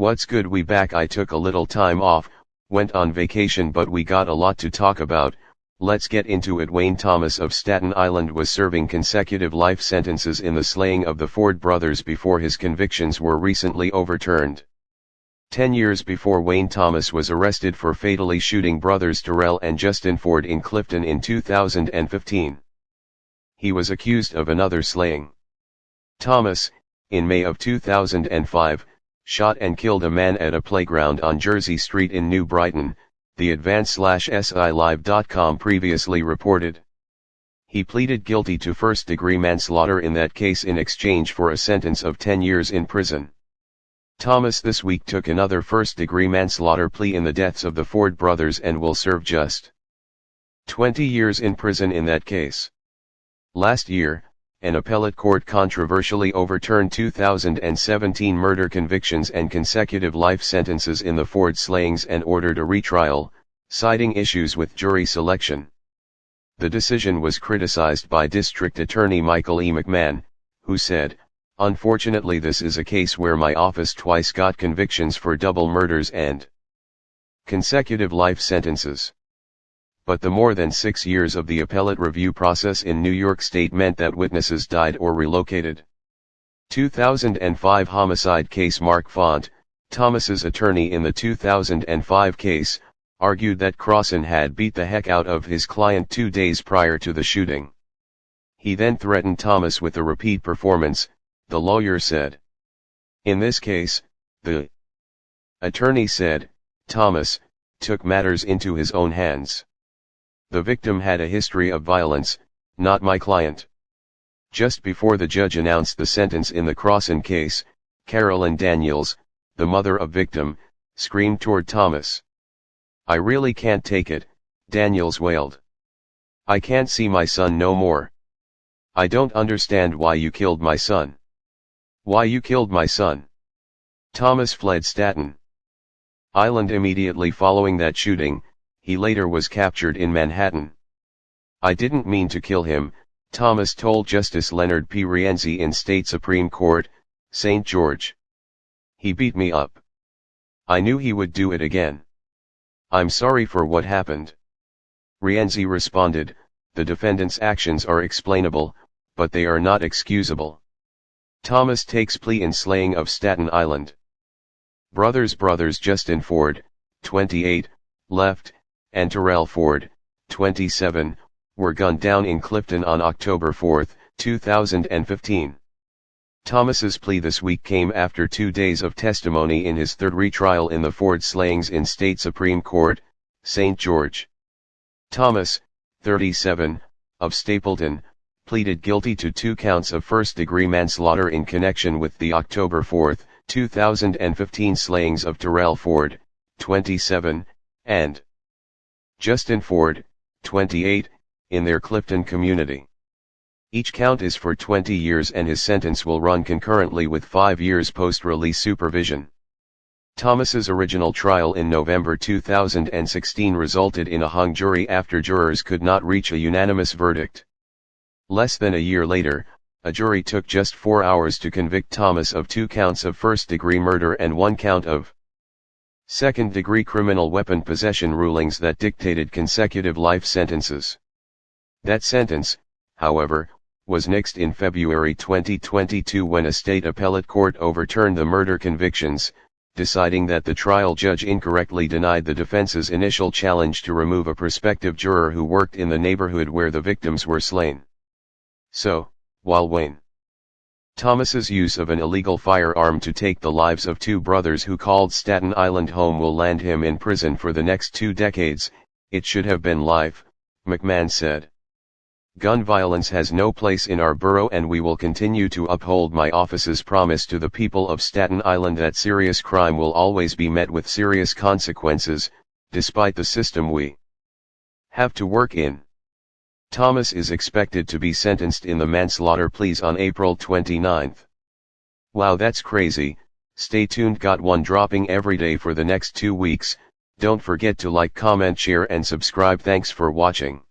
What's good, we back. I took a little time off, went on vacation, but we got a lot to talk about. Let's get into it. Wayne Thomas of Staten Island was serving consecutive life sentences in the slaying of the Ford brothers before his convictions were recently overturned. 10 years before, Wayne Thomas was arrested for fatally shooting brothers Terrell and Justin Ford in Clifton in 2015. He was accused of another slaying. Thomas, in May of 2005, shot and killed a man at a playground on Jersey Street in New Brighton, the Advance/SILive.com previously reported. He pleaded guilty to first-degree manslaughter in that case in exchange for a sentence of 10 years in prison. Thomas this week took another first-degree manslaughter plea in the deaths of the Ford brothers and will serve just 20 years in prison in that case. Last year, an appellate court controversially overturned 2017 murder convictions and consecutive life sentences in the Ford slayings and ordered a retrial, citing issues with jury selection. The decision was criticized by District Attorney Michael E. McMahon, who said, "Unfortunately, this is a case where my office twice got convictions for double murders and consecutive life sentences. But the more than 6 years of the appellate review process in New York State meant that witnesses died or relocated." 2005 homicide case. Mark Font, Thomas's attorney in the 2005 case, argued that Crossan had beat the heck out of his client 2 days prior to the shooting. He then threatened Thomas with a repeat performance, the lawyer said. In this case, the attorney said, Thomas took matters into his own hands. The victim had a history of violence, not my client. Just before the judge announced the sentence in the Crossan case, Carolyn Daniels, the mother of victim, screamed toward Thomas. "I really can't take it," Daniels wailed. "I can't see my son no more. I don't understand why you killed my son. Why you killed my son." Thomas fled Staten Island immediately following that shooting. He later was captured in Manhattan. "I didn't mean to kill him," Thomas told Justice Leonard P. Rienzi in State Supreme Court, St. George. "He beat me up. I knew he would do it again. I'm sorry for what happened." Rienzi responded, "The defendant's actions are explainable, but they are not excusable." Thomas takes plea in slaying of Staten Island. Brothers Justin Ford, 28, left, and Terrell Ford, 27, were gunned down in Clifton on October 4, 2015. Thomas's plea this week came after 2 days of testimony in his third retrial in the Ford slayings in State Supreme Court, St. George. Thomas, 37, of Stapleton, pleaded guilty to 2 counts of first-degree manslaughter in connection with the October 4, 2015 slayings of Terrell Ford, 27, and Justin Ford, 28, in their Clifton community. Each count is for 20 years and his sentence will run concurrently with 5 years post-release supervision. Thomas's original trial in November 2016 resulted in a hung jury after jurors could not reach a unanimous verdict. Less than a year later, a jury took just 4 hours to convict Thomas of 2 counts of first-degree murder and 1 count of second-degree criminal weapon possession, rulings that dictated consecutive life sentences. That sentence, however, was nixed in February 2022 when a state appellate court overturned the murder convictions, deciding that the trial judge incorrectly denied the defense's initial challenge to remove a prospective juror who worked in the neighborhood where the victims were slain. So, while Wayne Thomas's use of an illegal firearm to take the lives of 2 brothers who called Staten Island home will land him in prison for the next 2 decades, it should have been life, McMahon said. "Gun violence has no place in our borough and we will continue to uphold my office's promise to the people of Staten Island that serious crime will always be met with serious consequences, despite the system we have to work in." Thomas is expected to be sentenced in the manslaughter pleas on April 29. Wow, that's crazy. Stay tuned, got one dropping every day for the next 2 weeks. Don't forget to like, comment, share and subscribe. Thanks for watching.